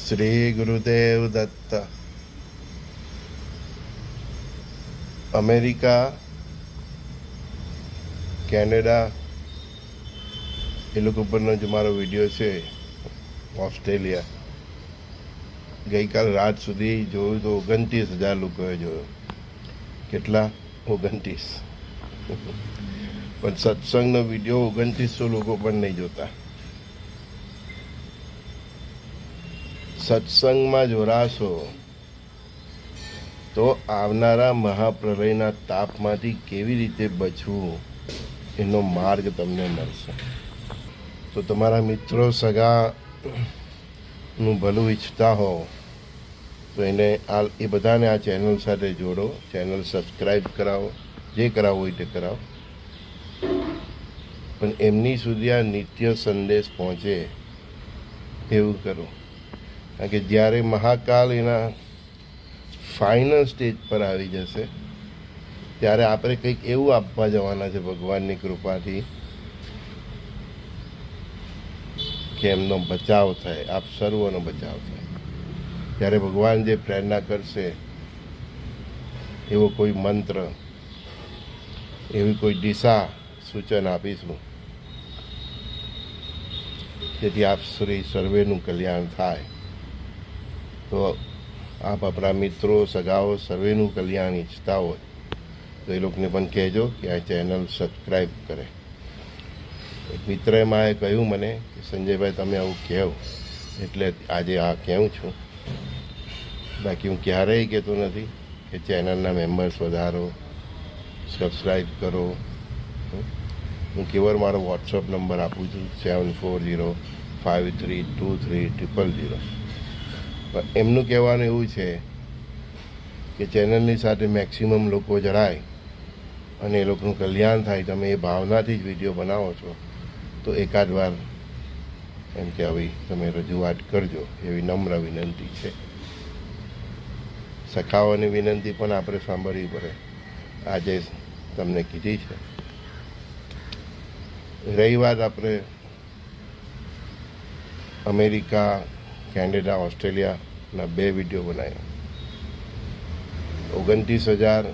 શ્રી ગુરુદેવ Dutt. America, Canada એ લોકો પરનો જે મારો વિડીયો છે, ઓસ્ટ્રેલિયા, ગઈકાલ રાત સુધી જોયું તો 29,000 લોકોએ જોયો. કેટલા? 29. પણ સત્સંગનો વિડીયો 2900 લોકો પણ નહીં જોતા. સત્સંગમાં જોડાશો તો આવનારા મહાપ્રલયના તાપમાંથી કેવી રીતે બચવું એનો માર્ગ તમને મળશે. તો તમારા મિત્રો સગાનું ભલું ઈચ્છતા હો તો એ બધાને આ ચેનલ સાથે જોડો. ચેનલ સબસ્ક્રાઈબ કરાવો, જે કરાવવું હોય તે કરાવો, પણ એમની સુધી આ નિત્ય સંદેશ પહોંચે એવું કરો. કારણ કે જ્યારે મહાકાલ એના ફાઇનલ સ્ટેજ પર આવી જશે ત્યારે આપણે કંઈક એવું આપવા જવાના છે ભગવાનની કૃપાથી કે એમનો બચાવ થાય, આપ સર્વનો બચાવ થાય. ત્યારે ભગવાન જે પ્રેરણા કરશે એવો કોઈ મંત્ર, એવી કોઈ દિશા સૂચન આપીશું જેથી આપ શ્રી સર્વેનું કલ્યાણ થાય. તો આપ આપણા મિત્રો સગાઓ સર્વેનું કલ્યાણ ઈચ્છતા હોય તો એ લોકોને પણ કહેજો કે આ ચેનલ સબસ્ક્રાઈબ કરે. એક મિત્રએ માએ કહ્યું મને કે સંજયભાઈ તમે આવું કહો એટલે આજે આ કહું છું. બાકી હું ક્યારેય કહેતો નથી કે ચેનલના મેમ્બર્સ વધારો, સબસ્ક્રાઈબ કરો. હું કેવળ મારો વોટ્સઅપ નંબર આપું છું 7405323000. પણ એમનું કહેવાનું એવું છે કે ચેનલની સાથે મેક્સિમમ લોકો જોડાય અને એ લોકોનું કલ્યાણ થાય. તમે એ ભાવનાથી જ વિડીયો બનાવો છો તો એકાદ વાર એમ કે આવી તમે રજૂઆત કરજો એવી નમ્ર વિનંતી છે. સખાઓની વિનંતી પણ આપણે સાંભળવી પડે. આજે તમને કીધી છે. રહી વાત આપણે અમેરિકા, કેનેડા, ઓસ્ટ્રેલિયાના 2 વિડીયો બનાવ્યા. 29,000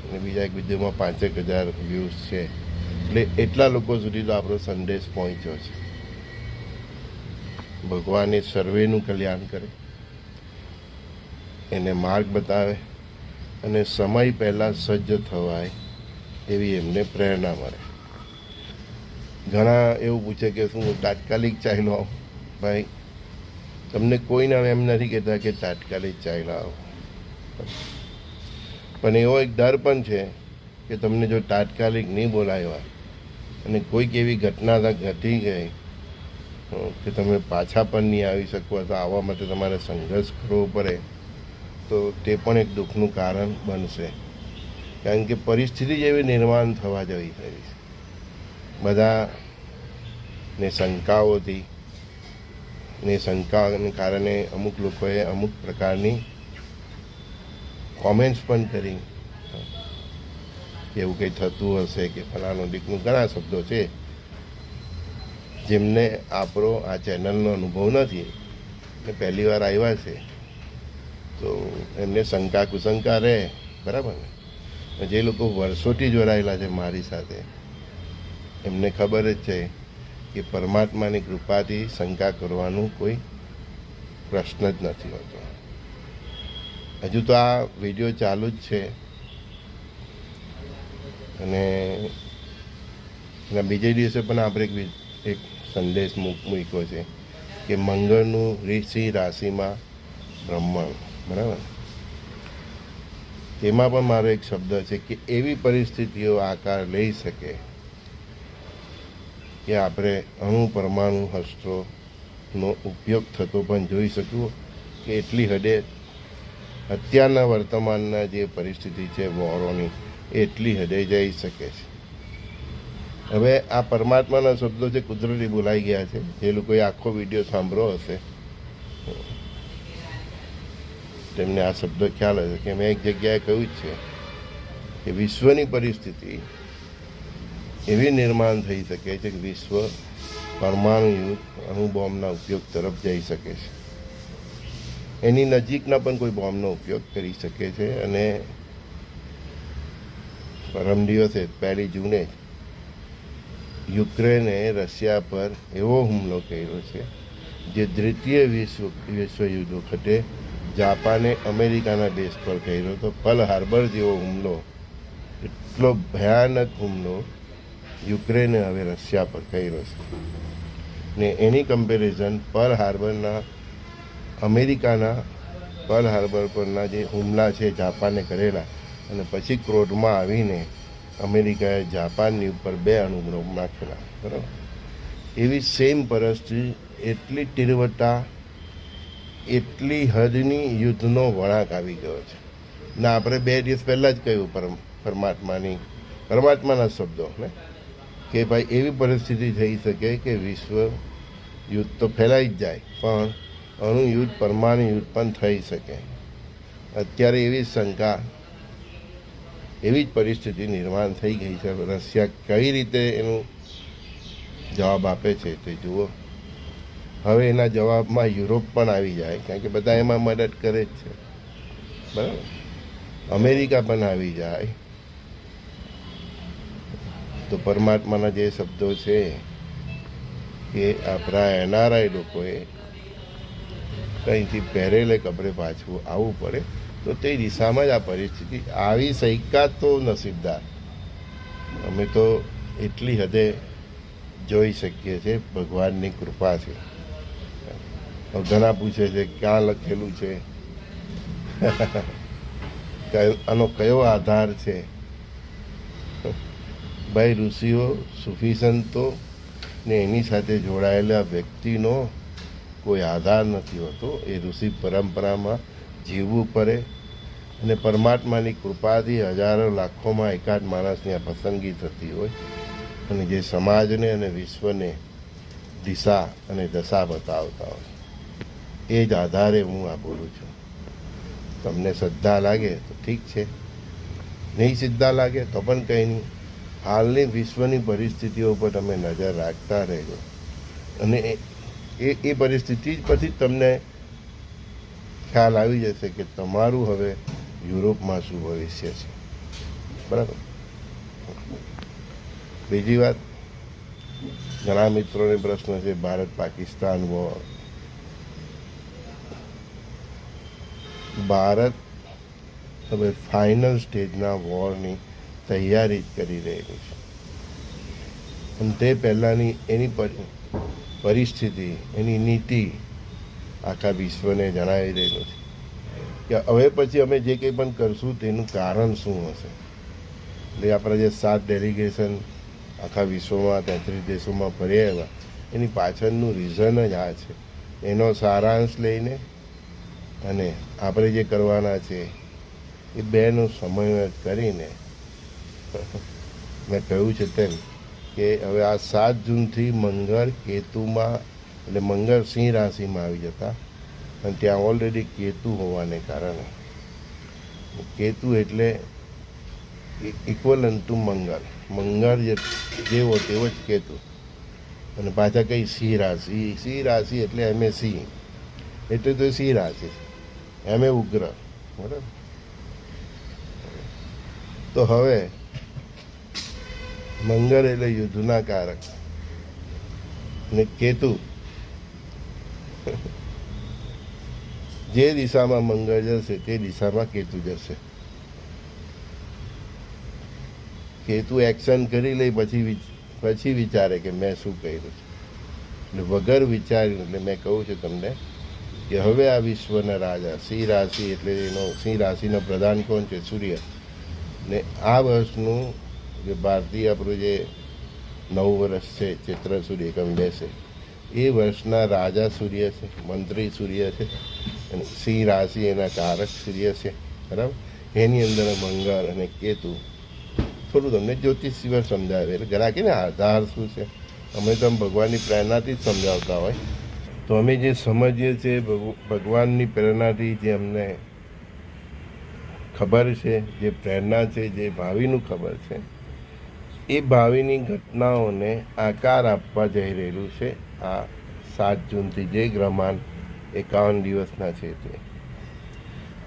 અને બીજા એક વિડીયોમાં 5,000 વ્યૂઝ છે. એટલે એટલા લોકો સુધી તો આપણો સંદેશ પહોંચ્યો છે. ભગવાન એ સર્વેનું કલ્યાણ કરે, એને માર્ગ બતાવે અને સમય પહેલાં સજ્જ થવાય એવી એમને પ્રેરણા મળે. ઘણા એવું પૂછે કે શું તાત્કાલિક ચાલ્યો આવો? ભાઈ, તમને કોઈને એમ નથી કહેતા કે તાત્કાલિક ચાલ્યા આવો, પણ એવો એક ડર પણ છે કે તમને જો તાત્કાલિક નહીં બોલાવ્યા અને કોઈક એવી ઘટના ઘટી ગઈ કે તમે પાછા પણ નહીં આવી શકો અથવા આવવા માટે તમારે સંઘર્ષ કરવો પડે તો તે પણ એક દુઃખનું કારણ બનશે. કારણ કે પરિસ્થિતિ જેવી નિર્માણ થવા જવી રહી છે. બધાને શંકાઓથી ને શંકાને કારણે અમુક લોકોએ અમુક પ્રકારની કોમેન્ટ્સ પણ કરી કે એવું કંઈ થતું હશે કે ફલાણું દીકનું. ઘણા શબ્દો છે જેમને આપણો આ ચેનલનો અનુભવ નથી ને પહેલી વાર આવ્યા છે તો એમને શંકા કુશંકા રહે, બરાબર ને. જે લોકો વર્ષોથી જોડાયેલા છે મારી સાથે એમને ખબર જ છે કે પરમાત્માની કૃપાથી શંકા કરવાનું કોઈ પ્રશ્ન જ નથી હોતો. હજુ તો આ વિડીયો ચાલુ જ છે અને એના બીજે દિવસે પણ આપણે એક સંદેશ મૂક્યો છે કે મંગળનું ઋષિ રાશિમાં બ્રહ્માંડ, બરાબર. તેમાં પણ મારો એક શબ્દ છે કે એવી પરિસ્થિતિઓ આકાર લઈ શકે કે આપણે અણુ પરમાણુ શસ્ત્રોનો ઉપયોગ થતો પણ જોઈ શકું કે એટલી હદે અત્યારના વર્તમાનના જે પરિસ્થિતિ છે વોરોની એટલી હદે જઈ શકે છે. હવે આ પરમાત્માના શબ્દો છે કુદરતી બોલાઈ ગયા છે. જે લોકોએ આખો વિડીયો સાંભળ્યો હશે તેમને આ શબ્દ ખ્યાલ હશે કે મેં એક જગ્યાએ કહ્યું જ છે કે વિશ્વની પરિસ્થિતિ એવી નિર્માણ થઈ શકે છે કે વિશ્વ પરમાણુ યુદ્ધ, અણુબોમ્બના ઉપયોગ તરફ જઈ શકે છે. એની નજીકના પણ કોઈ બોમ્બનો ઉપયોગ કરી શકે છે. અને પરમ દિવસે 1 જૂને યુક્રેને રશિયા પર એવો હુમલો કર્યો છે જે દ્વિતીય વિશ્વયુદ્ધ વખતે જાપાને અમેરિકાના દેશ પર કર્યો હતો. પર્લ હાર્બર જેવો હુમલો, એટલો ભયાનક હુમલો યુક્રેને હવે રશિયા પર કર્યો છે. ને એની કમ્પેરિઝન અમેરિકાના પર્લ હાર્બર પરના જે હુમલા છે જાપાને કરેલા, અને પછી ક્રોધમાં આવીને અમેરિકાએ જાપાનની ઉપર 2 અણુબોમ્બ નાખેલા, બરાબર. એવી સેમ પરિસ્થિતિ, એટલી તીવ્રતા, એટલી હદની યુદ્ધનો વળાંક આવી ગયો છે. ને આપણે 2 દિવસ પહેલાં જ કહ્યું પરમાત્માના શબ્દો ને કે ભાઈ એવી પરિસ્થિતિ થઈ શકે કે વિશ્વ યુદ્ધ તો ફેલાઈ જ જાય, પણ અણુયુદ્ધ, પરમાણુ યુદ્ધ પણ થઈ શકે. અત્યારે એવી શંકા, એવી જ પરિસ્થિતિ નિર્માણ થઈ ગઈ છે. રશિયા કઈ રીતે એનું જવાબ આપે છે તે જુઓ. હવે એના જવાબમાં યુરોપ પણ આવી જાય, કારણ કે બધા એમાં મદદ કરે જ છે, બરાબર. અમેરિકા પણ આવી જાય તો પરમાત્માના જે શબ્દો છે કે આપણા એનઆરઆઈ લોકોએ કંઈથી પહેરેલે કપડે પાછું આવવું પડે, તો તે દિશામાં જ આ પરિસ્થિતિ આવી શક્યા. તો નસીબદાર અમે તો એટલી હદે જોઈ શકીએ છીએ, ભગવાનની કૃપા છે. ઘણા પૂછે છે ક્યાં લખેલું છે, આનો કયો આધાર છે? ભાઈ, ઋષિઓ, સૂફી સંતો ને એની સાથે જોડાયેલા વ્યક્તિનો કોઈ આધાર નથી હોતો. એ ઋષિ પરંપરામાં જીવવું પડે, અને પરમાત્માની કૃપાથી હજારો લાખોમાં એકાદ માણસની આ પસંદગી થતી હોય, અને જે સમાજને અને વિશ્વને દિશા અને દશા બતાવતા હોય. એ જ આધારે હું આ બોલું છું. તમને શ્રદ્ધા લાગે તો ઠીક છે, નહીં શ્રદ્ધા લાગે તો પણ કંઈ નહીં. હાલની વિશ્વની પરિસ્થિતિઓ પર તમે નજર રાખતા રહેજો, અને એ પરિસ્થિતિ પછી તમને ખ્યાલ આવી જશે કે તમારું હવે યુરોપમાં શું ભવિષ્ય છે, બરાબર. બીજી વાત, ઘણા મિત્રોને પ્રશ્ન છે ભારત પાકિસ્તાન વોર. ભારત હવે ફાઇનલ સ્ટેજના વોરની તૈયારી જ કરી રહેલી છે, અને તે પહેલાંની એની પરિસ્થિતિ, એની નીતિ આખા વિશ્વને જણાવી રહેલું છે કે હવે પછી અમે જે કંઈ પણ કરશું તેનું કારણ શું હશે. એટલે આપણા જે 7 ડેલિગેશન આખા વિશ્વમાં 33 દેશોમાં ફરી આવ્યા, એની પાછળનું રીઝન જ આ છે. એનો સારાંશ લઈને અને આપણે જે કરવાના છે એ બેનો સમન્વય કરીને મેં કહ્યું છે તેમ કે હવે આ 7 જૂનથી મંગળ કેતુમાં, એટલે મંગળ સિંહ રાશિમાં આવી જતા, અને ત્યાં ઓલરેડી કેતુ હોવાને કારણે, કેતુ એટલે ઇક્વલન્ટ ટુ મંગળ, જેવો તેવો જ કેતુ. અને પાછા કઈ સિંહ રાશિ એટલે એમ એ સિંહ, એટલે તો સિંહ રાશિ, એમ એ ઉગ્ર, બરાબર. તો હવે મંગળ એટલે યુદ્ધના કારક, અને કેતુ જે દિશામાં મંગળ જશે તે દિશામાં કેતુ જશે. કેતુ એક્શન કરી લે, પછી વિચારે કે મેં શું કર્યું છે. એટલે વગર વિચાર્યું, એટલે મેં કહું છું તમને કે હવે આ વિશ્વના રાજા સિંહ રાશિ, એટલે એનો સિંહ રાશિનો પ્રધાન કોણ છે? સૂર્ય. ને આ વર્ષનું જે ભારતીય આપણું જે 9 વર્ષ છે, ચૈત્ર સુદ એકમ બેસે, એ વર્ષના રાજા સૂર્ય છે, મંત્રી સૂર્ય છે, અને સિંહ રાશિ એના કારક સૂર્ય છે, બરાબર. એની અંદર મંગળ અને કેતુ. થોડું તમને જ્યોતિષ સિવાય સમજાવે, એટલે જરા કે ને આધાર શું છે. અમે તો ભગવાનની પ્રેરણાથી જ સમજાવતા હોય, તો અમે જે સમજીએ છીએ ભગવાનની પ્રેરણાથી, જે અમને ખબર છે, જે પ્રેરણા છે, જે ભાવિનું ખબર છે, એ ભાવિની ઘટનાઓને આકાર આપવા જઈ રહેલું છે આ 7 જૂનથી જે ગ્રહમાન 51 દિવસના છે તે.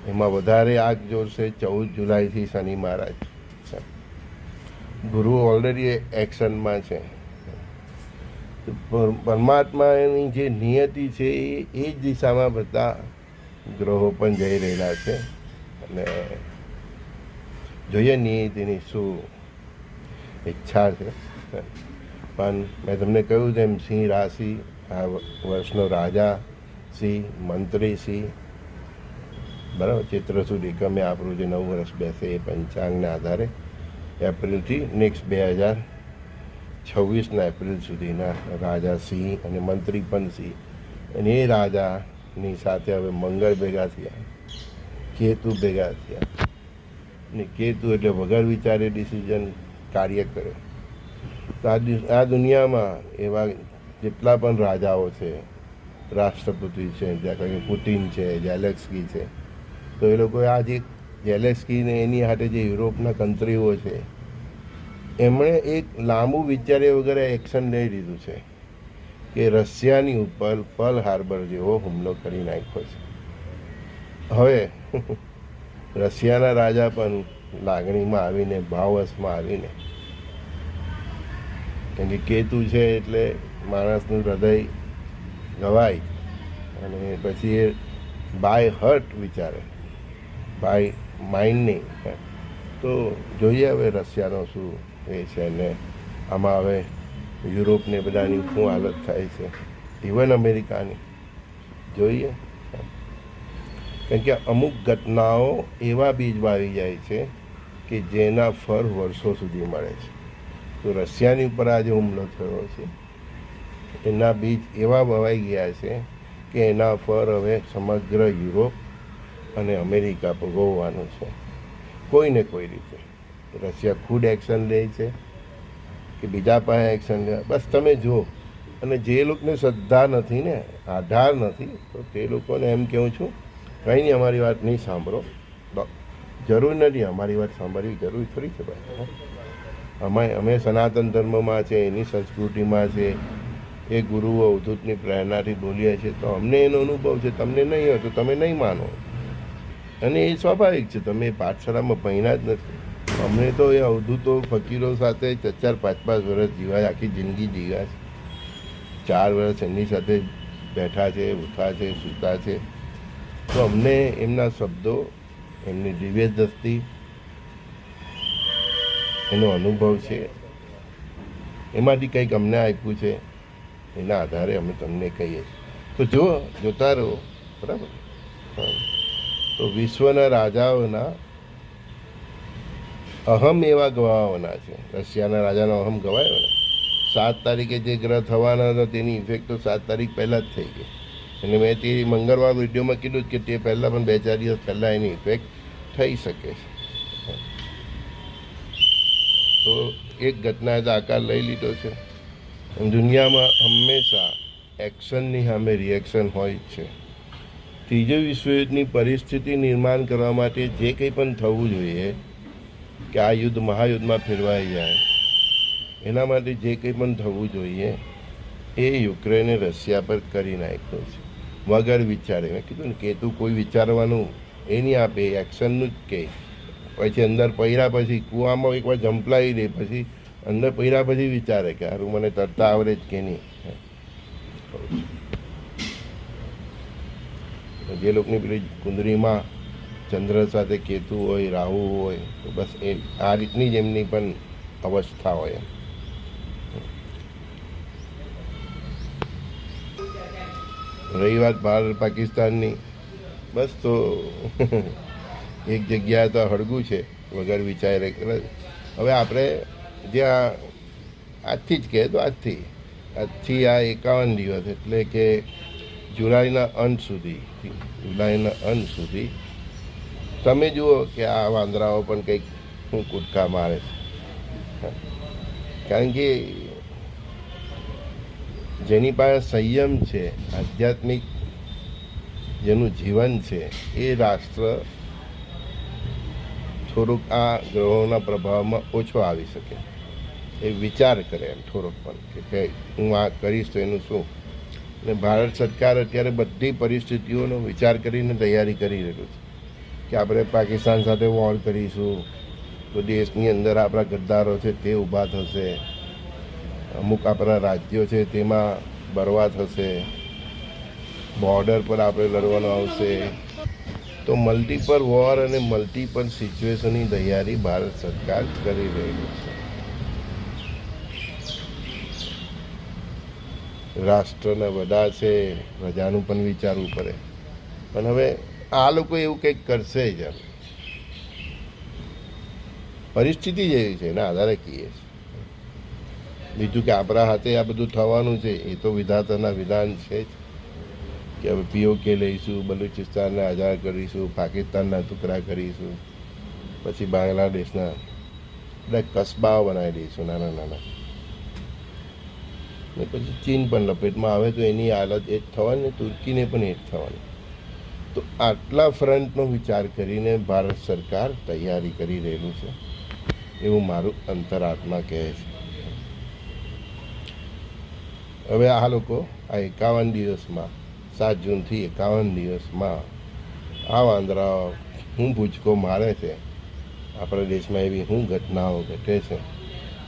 એમાં વધારે આગ જોરશે 14 જુલાઈથી શનિ મહારાજ. ગુરુ ઓલરેડી એક્શનમાં છે. પરમાત્માની જે નિયતિ છે એ જ દિશામાં બધા ગ્રહો પણ જઈ રહેલા છે. અને જોઈએ નિયતિની શું ઈચ્છા છે. પણ મેં તમને કહ્યું તેમ સિંહ રાશિ આ વર્ષનો રાજા સિંહ, મંત્રી સિંહ, બરાબર. ચૈત્ર સુધી એકમે આપણું જે 9 વર્ષ બેસે એ પંચાંગના આધારે એપ્રિલથી નેક્સ્ટ 2026ના એપ્રિલ સુધીના રાજા સિંહ અને મંત્રી પણ સિંહ. અને એ રાજાની સાથે હવે મંગળ ભેગા થયા, કેતુ ભેગા થયા. ને કેતુ એટલે વગર વિચારે ડિસિઝન કાર્ય કરે. તો આ દુનિયામાં એવા જેટલા પણ રાજાઓ છે, રાષ્ટ્રપતિ છે, જ્યાં કંઈ પુતિન છે, ઝેલેન્સ્કી છે, તો એ લોકોએ આ જે ઝેલેન્સ્કીને એની સાથે જે યુરોપના કન્ટ્રીઓ છે એમણે એક લાંબુ વિચાર્યા વગર એક્શન લઈ લીધું છે કે રશિયાની ઉપર પર્લ હાર્બર જેવો હુમલો કરી નાખ્યો છે. હવે રશિયાના રાજા પણ લાગણીમાં આવીને, ભાવવશમાં આવીને, કેમ કે કેતુ છે એટલે માણસનું હૃદય ગવાય અને પછી એ બાય હર્ટ વિચારે, બાય માઇન્ડ નહીં. તો જોઈએ હવે રશિયાનો શું એ છે. ને આમાં હવે યુરોપને બધાની શું હાલત થાય છે, ઇવન અમેરિકાની જોઈએ. કારણ કે અમુક ઘટનાઓ એવા બીજ વાવી જાય છે કે જેના ફળ વર્ષો સુધી મળે છે. તો રશિયાની ઉપર આજે હુમલો થયો છે, એના બીજ એવા વવાઈ ગયા છે કે એના ફળ હવે સમગ્ર યુરોપ અને અમેરિકા ભોગવવાનું છે કોઈને કોઈ રીતે. રશિયા ખુદ એક્શન લે છે કે બીજા પાસે એક્શન લે, બસ તમે જુઓ. અને જે લોકોને શ્રદ્ધા નથી ને, આધાર નથી, તો તે લોકોને એમ કહું છું કંઈ નહીં, અમારી વાત નહીં સાંભળો. જરૂર નથી અમારી વાત સાંભળવી, જરૂર થોડી છે ભાઈ. અમે સનાતન ધર્મમાં છે, એની સંસ્કૃતિમાં છે, એ ગુરુઓ અવધૂતની પ્રેરણાથી બોલીએ છીએ, તો અમને એનો અનુભવ છે. તમને નહીં હોય તો તમે નહીં માનો, અને એ સ્વાભાવિક છે. તમે પાઠશાળામાં ભણ્યા જ નથી. અમને તો એ અવધૂતો ફકીરો સાથે 4-5 વર્ષ જીવ્યા, આખી જિંદગી જીવ્યા છે. 4 વર્ષ એમની સાથે બેઠા છે, ઉઠા છે, સૂતા છે. તો અમને એમના શબ્દો, એમની દિવ્ય દ્રષ્ટિ, એનો અનુભવ છે. એમાંથી કંઈક અમને આપ્યું છે, એના આધારે અમે તમને કહીએ. તો જોતા રહો, બરાબર. તો વિશ્વના રાજાઓના અહમ એવા ગવાવાના છે. રશિયાના રાજાનો અહમ ગવાયો ને 7 તારીખે જે ગ્રહ થવાના હતા તેની ઇફેક્ટ તો 7 તારીખ પહેલાં જ થઈ ગઈ. અને મેં તે મંગળવાર વિડીયોમાં કીધું કે તે પહેલાં પણ 2-4 દિવસ પહેલાં એની ઇફેક્ટ થઈ શકે છે. તો એક ઘટનાએ તો આકાર લઈ લીધો છે. દુનિયામાં હંમેશા એક્શનની સામે રિએક્શન હોય જ છે. ત્રીજો વિશ્વયુદ્ધની પરિસ્થિતિ નિર્માણ કરવા માટે જે કંઈ પણ થવું જોઈએ કે આ યુદ્ધ મહાયુદ્ધમાં ફેરવાઈ જાય, એના માટે જે કંઈ પણ થવું જોઈએ એ યુક્રેને રશિયા પર કરી નાખ્યું છે વગર વિચારે. મેં કીધું ને, કેતુ કોઈ વિચારવાનું એ નહીં આપે, એક્શનનું જ કહે. પછી અંદર પડ્યા પછી કૂવામાં એકવાર ઝંપલાવી દે, પછી અંદર પડ્યા પછી વિચારે કે હારું મને તરતા આવડે જ કે નહીં. જે લોકોની પેલી કુંડળીમાં ચંદ્ર સાથે કેતુ હોય, રાહુ હોય, તો બસ એ આ રીતની જ એમની પણ અવસ્થા હોય. રહી વાત ભારત પાકિસ્તાનની, બસ તો એક જગ્યાએ તો હળગું છે વગર વિચારે. હવે આપણે જ્યાં આજથી જ કહે તો આજથી આ 51 દિવસ એટલે કે જુલાઈના અંત સુધી તમે જુઓ કે આ વાંદરાઓ પણ કંઈક કૂદકા મારે છે. કારણ કે જેની પાસે સંયમ છે, આધ્યાત્મિક જેનું જીવન છે, એ રાષ્ટ્ર થોડુંક આ ગ્રહોના પ્રભાવમાં ઓછો આવી શકે. એ વિચાર કરે એમ થોડોક પણ કે હું આ કરીશ તો એનું શું. અને ભારત સરકાર અત્યારે બધી પરિસ્થિતિઓનો વિચાર કરીને તૈયારી કરી રહ્યું છે કે આપણે પાકિસ્તાન સાથે વોર કરીશું તો દેશની અંદર આપણા ગદ્દારો છે તે ઊભા થશે, અમુક આપણા રાજ્યો છે તેમાં બરવા થશે, બોર્ડર પર આપણે લડવાનું આવશે. તો મલ્ટીપલ વોર અને મલ્ટીપલ સિચ્યુએશનની તૈયારી ભારત સરકાર કરી રહી છે. રાષ્ટ્રના વડા છે, પ્રજાનું પણ વિચારવું પડે. પણ હવે આ લોકો એવું કંઈક કરશે જ, પરિસ્થિતિ જેવી છે એના આધારે કહીએ છીએ. બીજું કે આપણા હાથે આ બધું થવાનું છે એ તો વિધાતાના વિધાન છે જ કે હવે પીઓકે લઈશું, બલુચિસ્તાનને આઝાદ કરીશું, પાકિસ્તાનના ટુકડા કરીશું, પછી બાંગ્લાદેશના બધા કસ્બાઓ બનાવી દઈશું નાના નાના, ને પછી ચીન પણ લપેટમાં આવે તો એની હાલત એ જ થવાની, ને તુર્કીને પણ એ જ થવાની. તો આટલા ફ્રન્ટનો વિચાર કરીને ભારત સરકાર તૈયારી કરી રહેલું છે એવું મારું અંતરાત્મા કહે છે. હવે આ લોકો આ 51 દિવસમાં 7 જૂનથી 51 દિવસમાં આ વાંદરાઓ શું ભૂચકો મારે છે, આપણા દેશમાં એવી શું ઘટનાઓ ઘટે છે,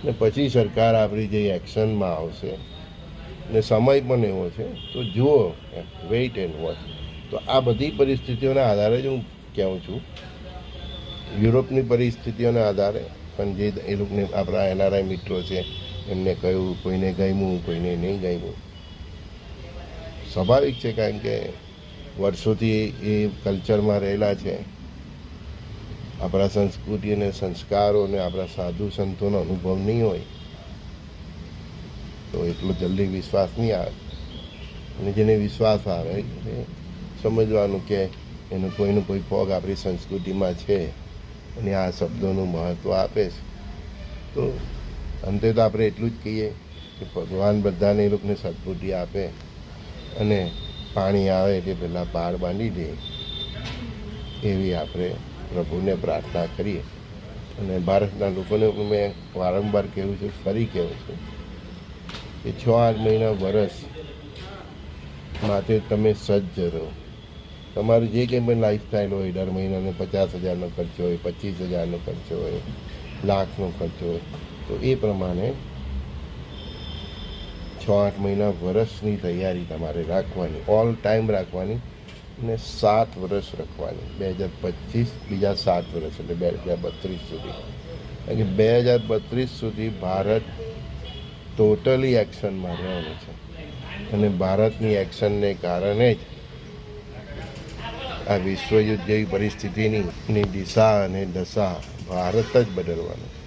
ને પછી સરકાર આપણી જે એક્શનમાં આવશે ને સમય પણ એવો છે તો જુઓ, વેઇટ એન્ડ વોચ. તો આ બધી પરિસ્થિતિઓના આધારે જ હું કહું છું, યુરોપની પરિસ્થિતિઓના આધારે પણ જે એ લોકોને આપણા એનઆરઆઈ મિત્રો છે એમને કહ્યું, કોઈને ગમ્યું કોઈને નહીં ગમ્યું, સ્વાભાવિક છે કારણ કે વર્ષોથી એ કલ્ચરમાં રહેલા છે. આપણા સંસ્કૃતિ અને સંસ્કારો અને આપણા સાધુ સંતોનો અનુભવ નહીં હોય તો એટલો જલ્દી વિશ્વાસ નહીં આવે. અને જેને વિશ્વાસ આવે એને સમજવાનું કે એનો કોઈનો કોઈ પગ આપણી સંસ્કૃતિમાં છે અને આ શબ્દોનું મહત્ત્વ આપે છે. તો અંતે તો આપણે એટલું જ કહીએ કે ભગવાન બધાને એ લોકોને સદબુદ્ધિ આપે અને પાણી આવે એટલે પહેલાં પાળ બાંધી દે એવી આપણે પ્રભુને પ્રાર્થના કરીએ. અને ભારતના લોકોને મેં વારંવાર કહેવું છું, ફરી કહેવું છું કે 6-8 મહિના વરસ માટે તમે સજ્જ રહો. તમારું જે કંઈ પણ લાઈફસ્ટાઈલ હોય, દર મહિનાને 50,000નો ખર્ચો હોય, 25,000નો ખર્ચો હોય, લાખનો ખર્ચો હોય, તો એ પ્રમાણે 6-8 મહિના વરસની તૈયારી તમારે રાખવાની, ઓલ ટાઈમ રાખવાની, અને 7 વર્ષ રાખવાની. 2025 બીજા 7 વર્ષ એટલે 2032 સુધી. કારણ કે 2032 સુધી ભારત ટોટલી એક્શનમાં રહેવાનું છે અને ભારતની એક્શનને કારણે જ આ વિશ્વયુદ્ધ જેવી પરિસ્થિતિની દિશા અને દશા ભારત જ બદલવાનું છે.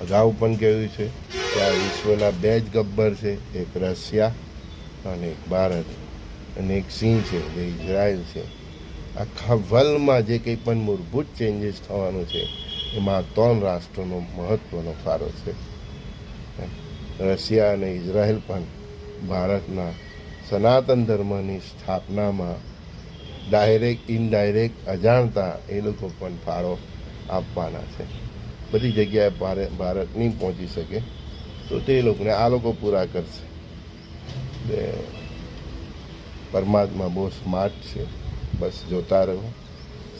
અગાઉ પણ કહ્યું છે કે આ વિશ્વના 2 જ ગબ્બર છે, એક રશિયા અને એક ભારત, અને એક સિંહ છે જે ઇઝરાયલ છે. આખા વર્લ્ડમાં જે કંઈ પણ મૂળભૂત ચેન્જીસ થવાનું છે એમાં 3 રાષ્ટ્રોનો મહત્ત્વનો ફાળો છે. રશિયા અને ઇઝરાયલ પણ ભારતના સનાતન ધર્મની સ્થાપનામાં ડાયરેક્ટ ઇનડાયરેક્ટ અજાણતા એ લોકો પણ ફાળો આપવાના છે. બધી જગ્યાએ ભારત નહીં પહોંચી શકે તો તે લોકોને આ લોકો પૂરા કરશે. પરમાત્મા બહુ સ્માર્ટ છે. બસ જોતા રહો,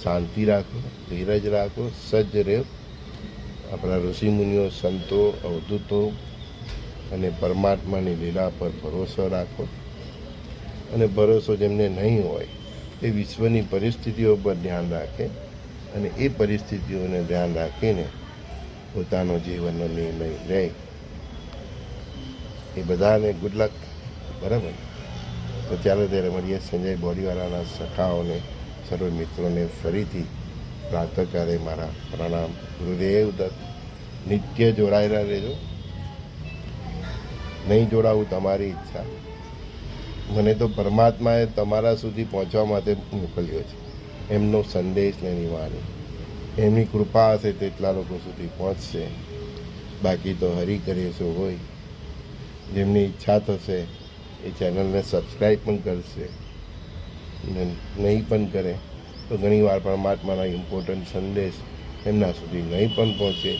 શાંતિ રાખો, ધીરજ રાખો, સજ્જ રહો. આપણા ઋષિમુનિઓ, સંતો, અવધૂતો અને પરમાત્માની લીલા પર ભરોસો રાખો. અને ભરોસો જેમને નહીં હોય એ વિશ્વની પરિસ્થિતિઓ પર ધ્યાન રાખે અને એ પરિસ્થિતિઓને ધ્યાન રાખીને પોતાનો જીવનનો નિર્ણય લે. એ બધાને ગુડ લક. બરાબર. તો ચાલો ત્યારે મળીએ. સંજય બોડીવાલાના સખાઓને, સર્વ મિત્રોને ફરીથી પ્રાતઃકાલે મારા પ્રણામ. ગુરુદેવ દત્ત. નિત્ય જોડાયેલા રહેજો. નહીં જોડાવું તમારી ઈચ્છા. મને તો પરમાત્માએ તમારા સુધી પહોંચવા માટે મોકલ્યો છે. એમનો સંદેશ ને નિવાણી, એમની કૃપા હશે તેટલા લોકો સુધી પહોંચશે. બાકી તો હરી કરે સો હોય. જેમની ઈચ્છા થશે એ ચેનલને સબસ્ક્રાઈબ પણ કરશે, ને નહીં પણ કરે તો ઘણીવાર પરમાત્માના ઇમ્પોર્ટન્ટ સંદેશ એમના સુધી નહીં પણ પહોંચે.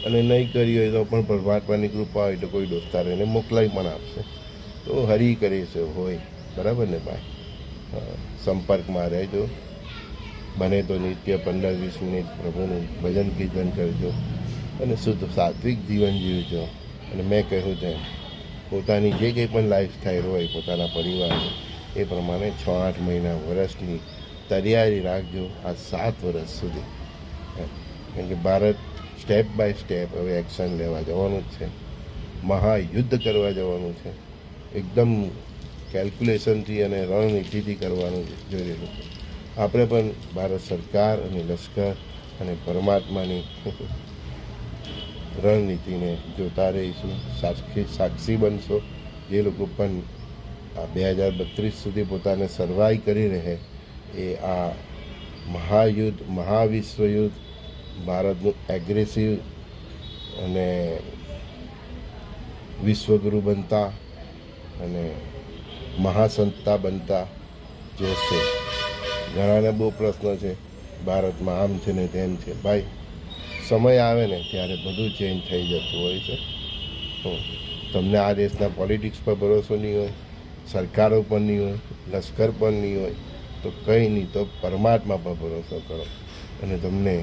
અને નહીં કરી હોય તો પણ પરમાત્માની કૃપા હોય તો કોઈ દોસ્તાર એને મોકલાવી પણ આપશે. તો હરી કરે છે હોય. બરાબર ને ભાઈ? સંપર્કમાં રહેજો. બને તો નિત્ય 15-20 મિનિટ પ્રભુનું ભજન કીર્તન કરજો અને શુદ્ધ સાત્વિક જીવન જીવજો. અને મેં કહ્યું તેમ પોતાની જે કંઈ પણ લાઈફસ્ટાઈલ હોય પોતાના પરિવારની એ પ્રમાણે 6-8 મહિના વર્ષની તૈયારી રાખજો આ 7 વર્ષ સુધી. કેમ કે ભારત સ્ટેપ બાય સ્ટેપ હવે એક્શન લેવા જવાનું જ છે, મહાયુદ્ધ કરવા જવાનું છે, એકદમ કેલ્ક્યુલેશનથી અને રણનીતિથી કરવાનું જોઈ રહેલું છે. આપણે પણ ભારત સરકાર અને લશ્કર અને પરમાત્માની રણનીતિને જોતા રહીશું, સાક્ષી બનશો. જે લોકો પણ આ 2032 સુધી પોતાને સર્વાઈવ કરી રહે એ આ મહાયુદ્ધ મહાવિશ્વયુદ્ધ ભારતનું એગ્રેસિવ અને વિશ્વગુરુ બનતા અને મહાસંતા બનતા જોશે. ઘણાને બહુ પ્રશ્ન છે ભારતમાં આમ છે ને તેમ છે. ભાઈ સમય આવે ને ત્યારે બધું ચેન્જ થઈ જતું હોય છે. તમને આ દેશના પોલિટિક્સ પર ભરોસો નહીં હોય, સરકારો પર નહીં હોય, લશ્કર પર નહીં હોય તો કંઈ નહીં તો પરમાત્મા પર ભરોસો કરો. અને તમને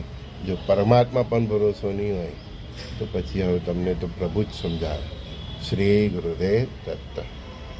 જો પરમાત્મા પર ભરોસો નહીં હોય તો પછી હવે તમને તો પ્રભુ જ સમજાવે. શ્રી ગુરુદેવ દત્ત.